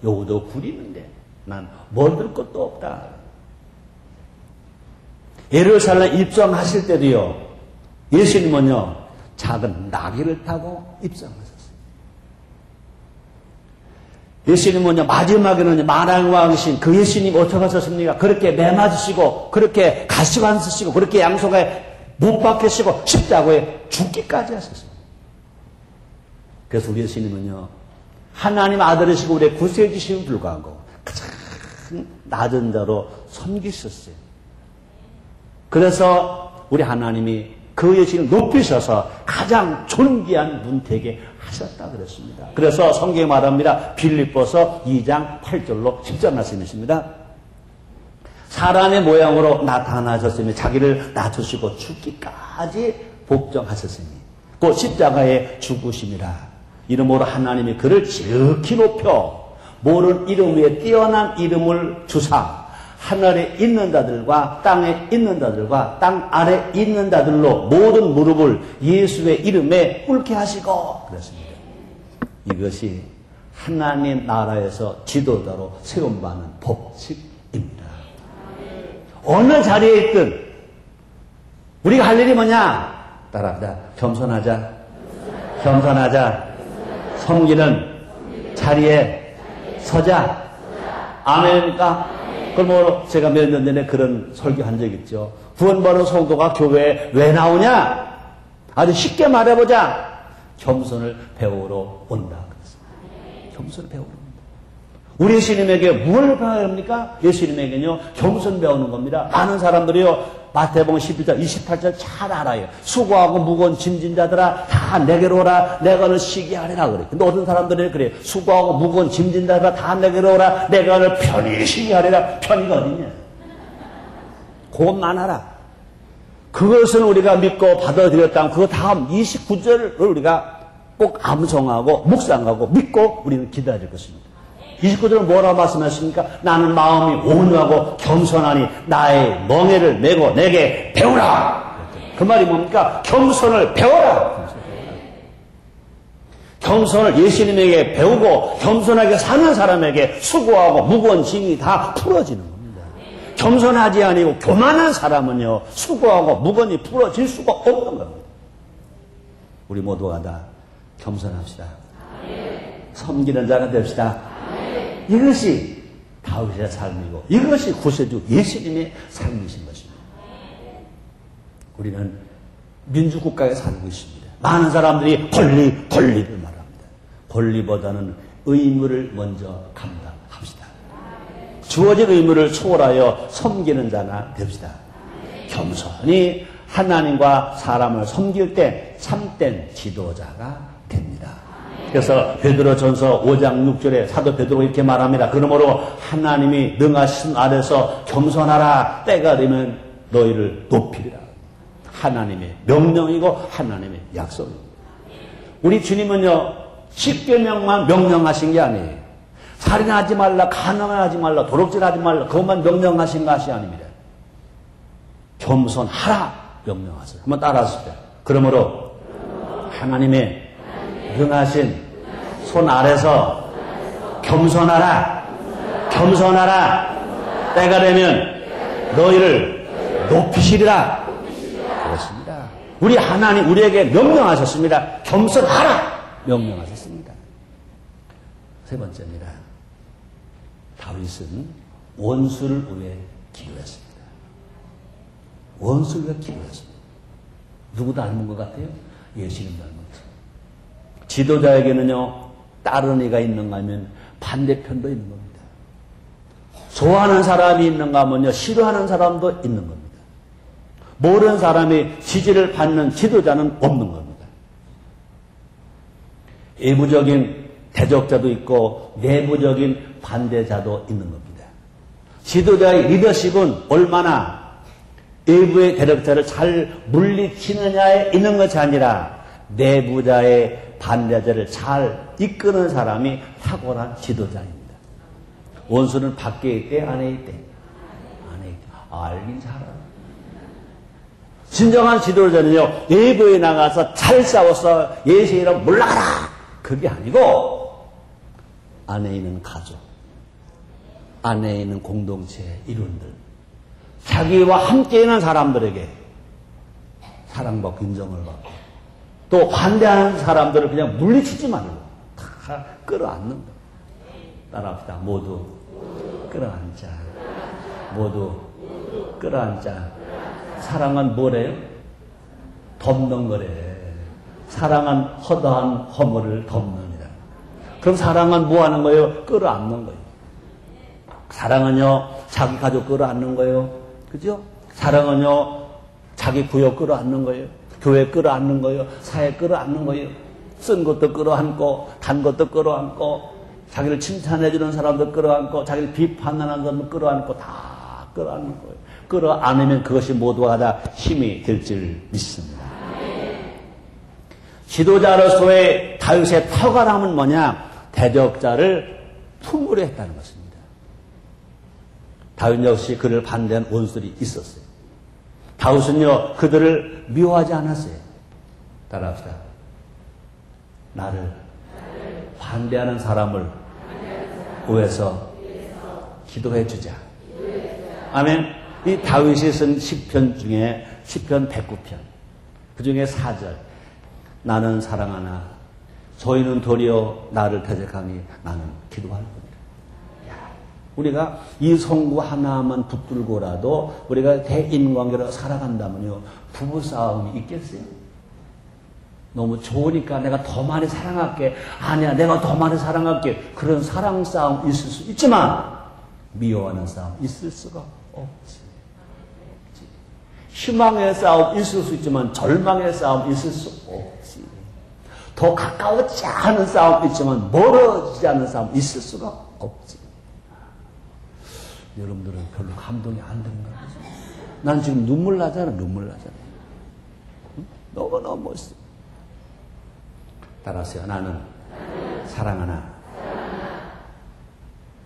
여우도 구리는데, 난 머리 들 것도 없다. 예루살렘 입성하실 때도요, 예수님은요, 작은 나귀를 타고 입성하셨어요. 예수님은요, 마지막에는 만왕왕이신 그 예수님 어떻게 하셨습니까? 그렇게 매 맞으시고, 그렇게 가시관 쓰시고, 그렇게 양손에 못 박히시고, 십자가에 죽기까지 하셨습니다. 그래서 우리 예수님은요, 하나님 아들이시고 우리의 구세주심에 불구하고 가장 낮은 자로 섬기셨어요. 그래서 우리 하나님이 그 예수님을 높이셔서 가장 존귀한 문택에 하셨다 그랬습니다. 그래서 성경에 말합니다. 빌립보서 2장 8절로 10절 말씀이십니다. 사람의 모양으로 나타나셨으며 자기를 낮추시고 죽기까지 복종하셨으니 곧 십자가에 죽으심이라. 이름으로 하나님이 그를 지극히 높여 모든 이름 위에 뛰어난 이름을 주사 하늘에 있는 자들과 땅에 있는 자들과 땅 아래 있는 자들로 모든 무릎을 예수의 이름에 꿇게 하시고 그랬습니다. 이것이 하나님 나라에서 지도자로 세움받는 법칙입니다. 어느 자리에 있든 우리가 할 일이 뭐냐? 따라합니다. 겸손하자. 겸손하자. 섬기는 자리에 서자. 아멘입니까? 그럼 뭐 제가 몇 년 전에 그런 설교한 적 있죠. 구원받은 성도가 교회에 왜 나오냐? 아주 쉽게 말해보자. 겸손을 배우러 온다. 그랬습니다. 겸손을 배우러 온다. 우리 예수님에게 뭘 배워야 합니까? 예수님에게는요, 겸손 배우는 겁니다. 많은 사람들이요, 마태복음 11장 28절 잘 알아요. 수고하고 무거운 짐진 자들아 다 내게로 오라 내가 너를 쉬게 하리라 그래요. 근데 어떤 사람들은 그래요. 수고하고 무거운 짐진 자들아 다 내게로 오라 내가 너를 편히 쉬게 하리라. 편히가 어디냐? 그것만 하라. 그것을 우리가 믿고 받아들였다면 그 다음 29절을 우리가 꼭 암송하고 묵상하고 믿고 우리는 기다릴 것입니다. 29절은 뭐라고 말씀하십니까? 나는 마음이 온유하고 겸손하니 나의 멍에를 메고 내게 배우라. 그 말이 뭡니까? 겸손을 배워라. 겸손을 예수님에게 배우고 겸손하게 사는 사람에게 수고하고 무거운 짐이 다 풀어지는 겁니다. 겸손하지 아니고 교만한 사람은요, 수고하고 무거운 짐이 풀어질 수가 없는 겁니다. 우리 모두가 다 겸손합시다. 섬기는 자가 됩시다. 이것이 다윗의 삶이고 이것이 구세주 예수님의 삶이신 것입니다. 우리는 민주국가에 살고 있습니다. 많은 사람들이 권리를 말합니다. 권리보다는 의무를 먼저 감당합시다. 주어진 의무를 초월하여 섬기는 자나 됩시다. 겸손히 하나님과 사람을 섬길 때 참된 지도자가 됩니다. 그래서 베드로전서 5장 6절에 사도 베드로가 이렇게 말합니다. 그러므로 하나님이 능하신 아래서 겸손하라. 때가 되면 너희를 높이리라. 하나님의 명령이고 하나님의 약속입니다. 우리 주님은요, 십계명만 명령하신 게 아니에요. 살인하지 말라, 간음하지 말라, 도둑질하지 말라, 그것만 명령하신 것이 아닙니다. 겸손하라 명령하세요. 한번 따라하십시오. 그러므로 하나님의 능하신 손 아래서 겸손하라. 때가 되면 너희를 높이시리라. 그렇습니다. 우리 하나님 우리에게 명령하셨습니다. 겸손하라 명령하셨습니다. 세 번째입니다. 다윗은 원수를 위해 기도했습니다. 원수를 위해 기도했습니다. 누구 닮은 것 같아요? 예수님 닮은 것 같아요. 지도자에게는요, 다른 이가 있는가 하면 반대편도 있는 겁니다. 좋아하는 사람이 있는가 하면요, 싫어하는 사람도 있는 겁니다. 모든 사람이 지지를 받는 지도자는 없는 겁니다. 외부적인 대적자도 있고 내부적인 반대자도 있는 겁니다. 지도자의 리더십은 얼마나 외부의 대적자를 잘 물리치느냐에 있는 것이 아니라 내부자의 반대자를 잘 이끄는 사람이 탁월한 지도자입니다. 원수는 밖에 있대, 안에 있대? 안에 있대. 알긴 잘하네. 진정한 지도자는요, 내부에 나가서 잘 싸워서 예수의 이름 물러가라! 그게 아니고, 안에 있는 가족, 안에 있는 공동체 일원들, 자기와 함께 있는 사람들에게 사랑받고 인정을 받고, 또 반대하는 사람들을 그냥 물리치지 말고 다 끌어안는 것. 따라합시다. 모두 끌어안자. 모두 끌어안자. 사랑은 뭐래요? 덮는 거래. 사랑은 허다한 허물을 덮느니라. 그럼 사랑은 뭐 하는 거예요? 끌어안는 거예요. 사랑은요, 자기 가족 끌어안는 거예요. 그죠? 사랑은요, 자기 구역 끌어안는 거예요. 교회 끌어안는 거예요. 사회 끌어안는 거예요. 쓴 것도 끌어안고, 단 것도 끌어안고, 자기를 칭찬해주는 사람도 끌어안고, 자기를 비판하는 사람도 끌어안고, 다 끌어안는 거예요. 끌어안으면 그것이 모두가 다 힘이 될 줄 믿습니다. 지도자로서의 다윗의 탁월함은 뭐냐? 대적자를 품으려 했다는 것입니다. 다윗 역시 그를 반대한 원수들이 있었어요. 다윗은요, 그들을 미워하지 않았어요. 따라합시다. 나를 반대하는 사람을 구해서 기도해 주자. 아멘. 이 다윗이 쓴 시편 중에 시편 109편. 그 중에 4절. 나는 사랑하나 저희는 도리어 나를 대적하니 나는 기도할 뿐이라. 우리가 이 성구 하나만 붙들고라도 우리가 대인관계로 살아간다면요, 부부싸움이 있겠어요? 너무 좋으니까 내가 더 많이 사랑할게. 아니야, 내가 더 많이 사랑할게. 그런 사랑 싸움 있을 수 있지만 미워하는 싸움 있을 수가 없지. 희망의 싸움 있을 수 있지만 절망의 싸움 있을 수 없지. 더 가까워지지 않은 싸움 있지만 멀어지지 않은 싸움 있을 수가 없지. 여러분들은 별로 감동이 안 되는 거야. 난 지금 눈물 나잖아. 응? 너무너무 멋있어. 따라하세요. 나는 사랑하나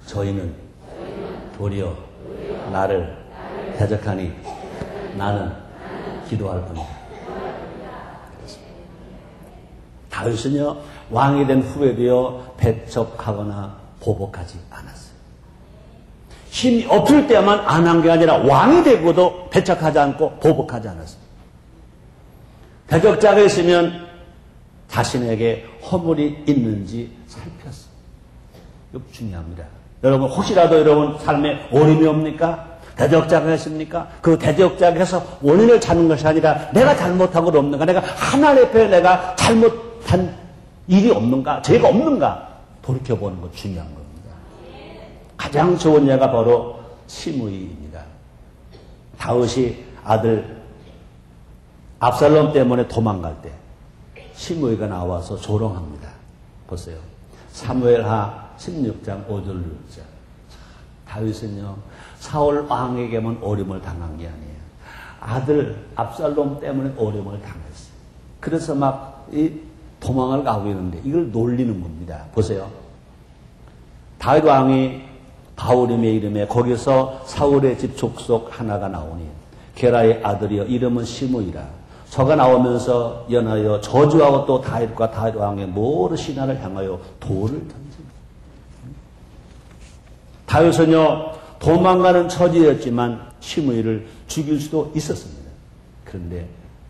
저희는 도리어 나를 대적하니 나는 기도할 뿐이다. 다윗은요, 왕이 된 후에도요, 배척하거나 보복하지 않았어요. 힘이 없을 때만 안 한 게 아니라 왕이 되고도 배척하지 않고 보복하지 않았어요. 대적자가 있으면 자신에게 허물이 있는지 살폈어요. 이거 중요합니다. 여러분, 혹시라도 여러분 삶에 어려움이 옵니까? 대적자가 있습니까? 그 대적자에서 원인을 찾는 것이 아니라 내가 잘못한 건 없는가? 내가 하나님 앞에 내가 잘못한 일이 없는가? 죄가 없는가? 돌이켜보는 것 중요한 겁니다. 가장 좋은 예가 바로 시므이입니다. 다윗이 아들 압살롬 때문에 도망갈 때 시므이가 나와서 조롱합니다. 보세요. 사무엘하 16장 5절 6절. 다윗은요, 사울 왕에게만 어려움을 당한 게 아니에요. 아들 압살롬 때문에 어려움을 당했어요. 그래서 막 이 도망을 가고 있는데 이걸 놀리는 겁니다. 보세요. 다윗 왕이 바울임의 이름에 거기서 사울의 집 족속 하나가 나오니 게라의 아들이여 이름은 시므이라. 저가 나오면서 연하여 저주하고 또 다윗과 다윗 왕의 모든 신하를 향하여 돌을 던집니다. 다윗은요, 도망가는 처지였지만 시므이를 죽일 수도 있었습니다. 그런데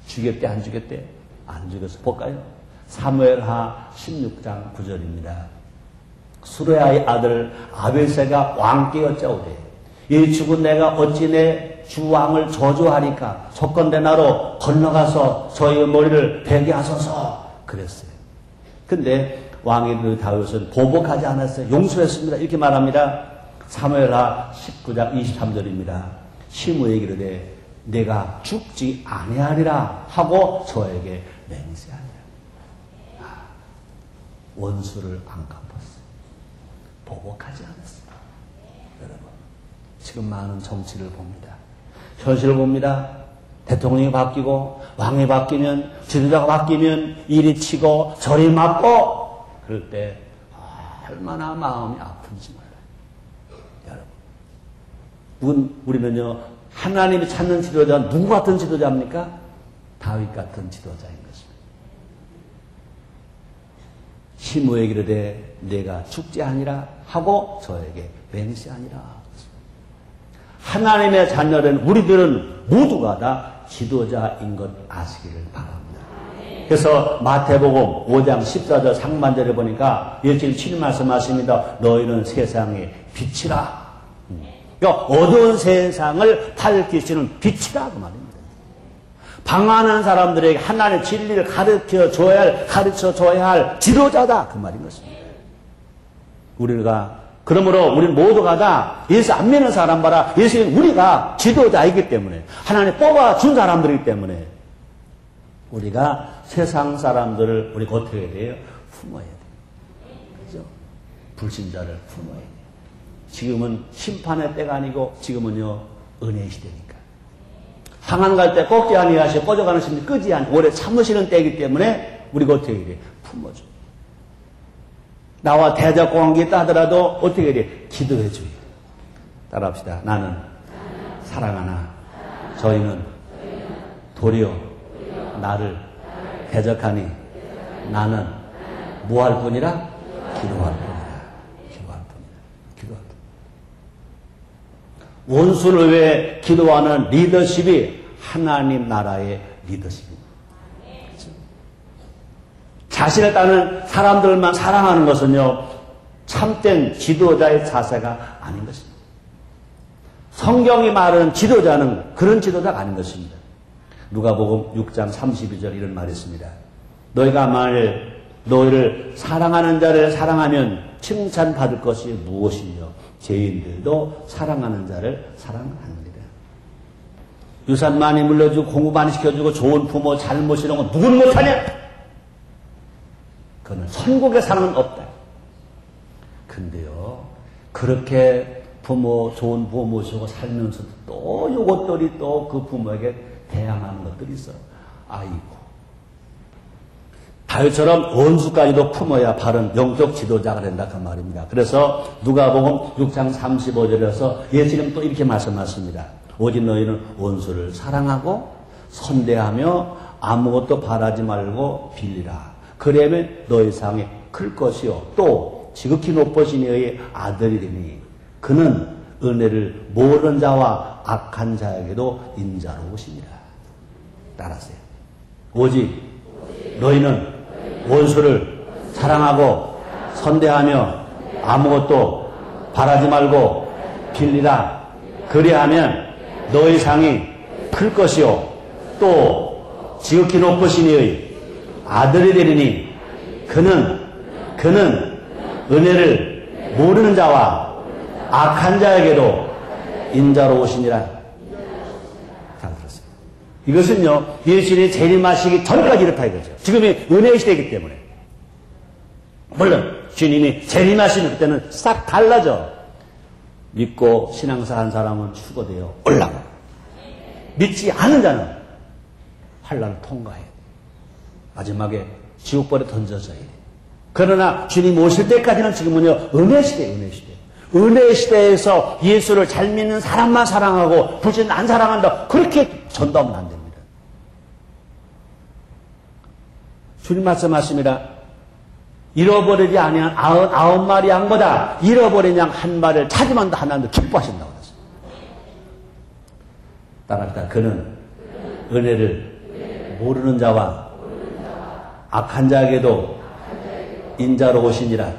죽였대 안 죽였대? 안 죽여서 볼까요? 사무엘하 16장 9절입니다. 수레아의 아들 아벨새가 왕께 여짜오되 이 죽은 내가 어찌 내 주 왕을 저주하리까? 속건대 나로 건너가서 저희의 머리를 베게 하소서 그랬어요. 근데 왕이 다윗은 보복하지 않았어요. 용서했습니다. 이렇게 말합니다. 사무엘하 19장 23절입니다. 시므에게 이르되 내가 죽지 아니하리라 하고 저에게 맹세하니라. 원수를 안 갚았어요. 보복하지 않았어요. 여러분, 지금 많은 정치를 봅니다. 현실을 봅니다. 대통령이 바뀌고 왕이 바뀌면 지도자가 바뀌면 이리 치고 저리 맞고 그럴 때 얼마나 마음이 아픈지 몰라요. 여러분, 우리는요, 하나님이 찾는 지도자는 누구 같은 지도자입니까? 다윗 같은 지도자인 것입니다. 시므에게 이르되 내가 죽지 아니라 하고 저에게 맹세하니라. 하나님의 자녀된 우리들은 모두가 다 지도자인 것 아시기를 바랍니다. 그래서 마태복음 5장 14절 상반절에 보니까 예수님 친히 말씀하십니다. 너희는 세상의 빛이라. 그러니까 어두운 세상을 밝히시는 빛이라 그 말입니다. 방황하는 사람들에게 하나님의 진리를 가르쳐 줘야 할 지도자다 그 말인 것입니다. 그러므로 우리는 모두가 다 예수 안 믿는 사람 봐라. 예수는 우리가 지도자이기 때문에 하나님 뽑아준 사람들이기 때문에 우리가 세상 사람들을 우리가 어떻게 해야 돼요? 품어야 돼요. 그죠? 불신자를 품어야 돼요. 지금은 심판의 때가 아니고 지금은요 은혜의 시대니까. 상한 갈 때 꺾지 아니하시고 꺼져가는 심리 끄지 아니 오래 참으시는 때이기 때문에 우리가 어떻게 해야 돼? 품어줘. 나와 대적 관계 있다 하더라도 어떻게 해야 돼? 기도해 줘야 돼. 따라합시다. 나는 사랑하나 저희는 도리어 나를 대적하니 나는 뭐 할 뿐이라? 기도할 뿐이라. 기도할 뿐이라. 기도할 뿐이라. 원수를 위해 기도하는 리더십이 하나님 나라의 리더십입니다. 자신을 따르는 사람들만 사랑하는 것은요, 참된 지도자의 자세가 아닌 것입니다. 성경이 말하는 지도자는 그런 지도자가 아닌 것입니다. 누가복음 6장 32절 이런 말이 있습니다. 너희가 만일 너희를 사랑하는 자를 사랑하면 칭찬받을 것이 무엇이며 죄인들도 사랑하는 자를 사랑하느니라. 유산 많이 물려주고 공부 많이 시켜주고 좋은 부모 잘 모시는 건 누구는 못하냐? 그는 천국에 사는 없다. 근데요, 그렇게 좋은 부모 모시고 살면서도 또 요것들이 또 그 부모에게 대항하는 것들이 있어. 아이고. 다윗처럼 원수까지도 품어야 바른 영적 지도자가 된다. 그 말입니다. 그래서 누가복음 6장 35절에서 예수님 또 이렇게 말씀하십니다. 오직 너희는 원수를 사랑하고 선대하며 아무것도 바라지 말고 빌리라. 그러면 너희 상이 클 것이요 또 지극히 높으신 이의 아들이 되니 그는 은혜를 모르는 자와 악한 자에게도 인자로 오시니라. 따라하세요. 오직 너희는 원수를 사랑하고 선대하며 아무것도 바라지 말고 빌리라. 그리하면 너희 상이 클 것이요 또 지극히 높으신 이의 아들이 되리니 그는 은혜를 모르는 자와 악한 자에게도 인자로 오시니라. 잘 들었습니다. 이것은요, 예수님이 재림하시기 전까지 이렇다 이거죠. 지금이 은혜의 시대이기 때문에. 물론, 주님이 재림하시는 그때는 싹 달라져. 믿고 신앙생활 한 사람은 추구되어 올라가. 믿지 않은 자는 환난을 통과해야 돼. 마지막에 지옥벌에 던져져야 돼. 그러나 주님 오실 때까지는 지금은요, 은혜 시대예요, 은혜 시대. 은혜 시대에서 예수를 잘 믿는 사람만 사랑하고 불신 안 사랑한다. 그렇게 전도하면 안 됩니다. 주님 말씀하십니다. 잃어버리지 아니한 99마리 양보다 잃어버린 양 한 마리를 찾으면 하나님도 기뻐하신다고 그랬어요. 따라합니다. 그는 은혜를 모르는 자와 악한 자에게도 인자로 오시니라.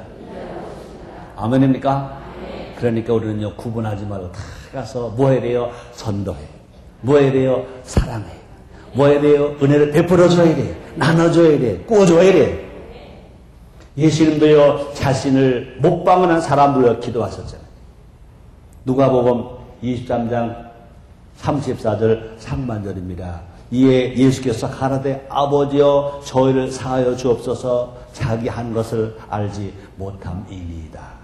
아멘입니까? 그러니까 우리는요, 구분하지 말고 다 가서 뭐 해야 돼요? 전도해. 뭐 해야 돼요? 사랑해. 뭐 해야 돼요? 은혜를 베풀어줘야 돼. 나눠줘야 돼. 꾸어줘야 돼. 예수님도요, 자신을 목방문한 사람들로 기도하셨잖아요. 누가복음 23장 34절 상반절입니다. 이에 예수께서 가라되 아버지여 저희를 사하여 주옵소서 자기 한 것을 알지 못함이니이다.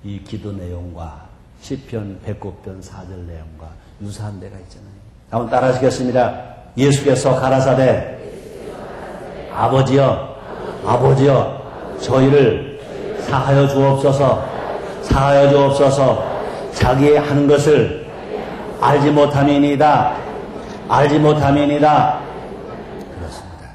이 기도 내용과 시편 109편 4절 내용과 유사한 데가 있잖아요. 한번 따라 하시겠습니다. 예수께서 가라사대 아버지여 저희를 사하여 주옵소서 자기의 하는 것을 알지 못함이니이다. 그렇습니다.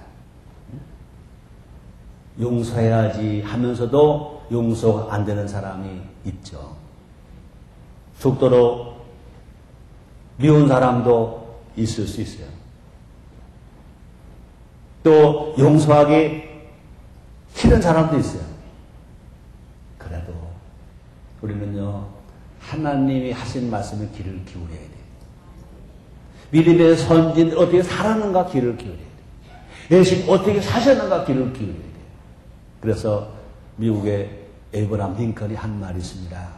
용서해야지 하면서도 용서가 안 되는 사람이 있죠. 죽도록 미운 사람도 있을 수 있어요. 또 용서하기 싫은 사람도 있어요. 그래도 우리는요, 하나님이 하신 말씀에 귀를 기울여야 돼요. 믿음의 선진 어떻게 살았는가 귀를 기울여야 돼요. 예수님 어떻게 사셨는가 귀를 기울여야 돼요. 그래서 미국의 에이브람 링컨이 한 말이 있습니다.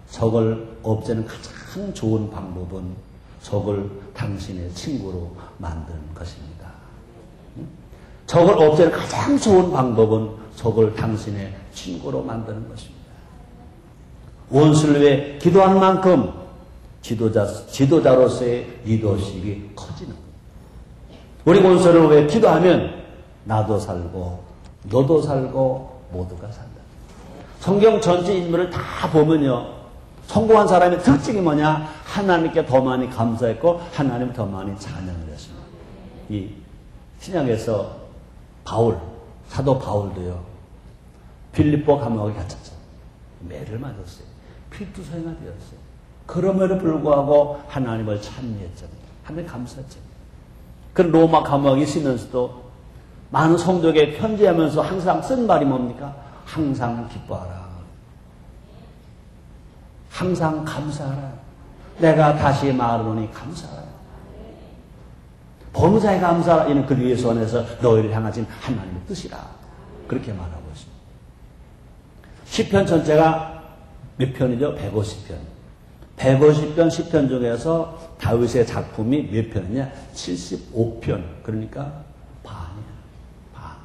적을 없애는 가장 좋은 방법은 적을 당신의 친구로 만드는 것입니다. 적을 없애는 가장 좋은 방법은 적을 당신의 친구로 만드는 것입니다. 원수를 위해 기도하는 만큼 지도자로서의 리더십이 커지는 거예요. 우리 원수를 위해 기도하면 나도 살고 너도 살고 모두가 산다. 성경 전체 인물을 다 보면요, 성공한 사람의 특징이 뭐냐? 하나님께 더 많이 감사했고 하나님 더 많이 찬양을 했습니다. 이 신약에서 사도 바울도요, 빌립보 감옥에 갇혔죠. 매를 맞았어요. 필두소행이 되었어요. 그럼에도 불구하고 하나님을 찬미했잖아요. 하나님 감사했잖아요. 그런 로마 감옥에 있으면서도 많은 성도에게 편지하면서 항상 쓴 말이 뭡니까? 항상 기뻐하라. 항상 감사하라. 내가 다시 말하노니 감사하라. 범사에 감사하라. 이는 그 위에 선에서 너희를 향하신 하나님의 뜻이라. 그렇게 말하고 있습니다. 시편 전체가 몇 편이죠? 150편. 150편 시편 중에서 다윗의 작품이 몇 편이냐? 75편. 그러니까 반이야. 반.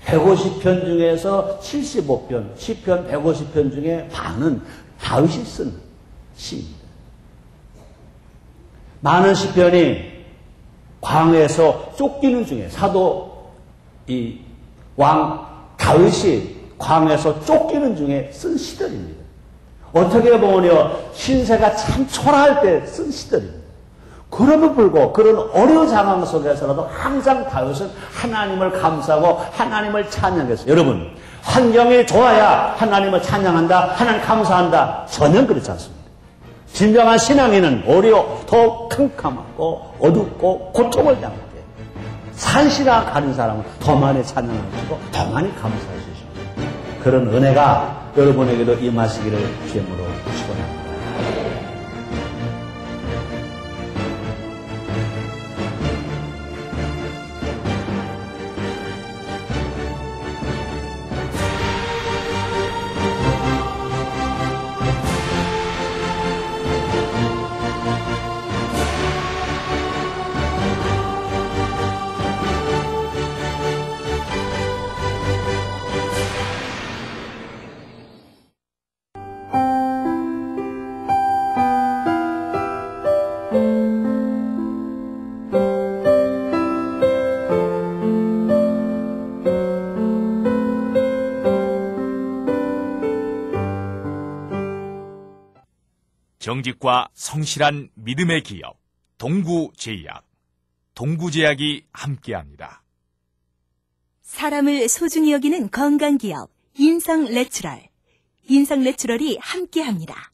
150편 중에서 75편, 시편 150편 중에 반은 다윗이 쓴 시입니다. 많은 시편이 광야에서 쫓기는 중에 사도 왕 다윗이 광야에서 쫓기는 중에 쓴 시들입니다. 어떻게 보면요, 신세가 참 초라할 때 쓴 시들입니다. 그럼에도 불구하고 그런 어려운 상황 속에서라도 항상 다윗은 하나님을 감사하고 하나님을 찬양했어요. 여러분, 환경이 좋아야 하나님을 찬양한다, 하나님 감사한다. 전혀 그렇지 않습니다. 진정한 신앙인은 오히려 더 캄캄하고 어둡고 고통을 당하게 산시가 가는 사람은 더 많이 찬양하시고 더 많이 감사하시죠. 그런 은혜가 여러분에게도 임하시기를 주님으로 축원합니다. 정직과 성실한 믿음의 기업 동구제약, 동구제약이 함께합니다. 사람을 소중히 여기는 건강기업 인성내추럴, 인성내추럴이 함께합니다.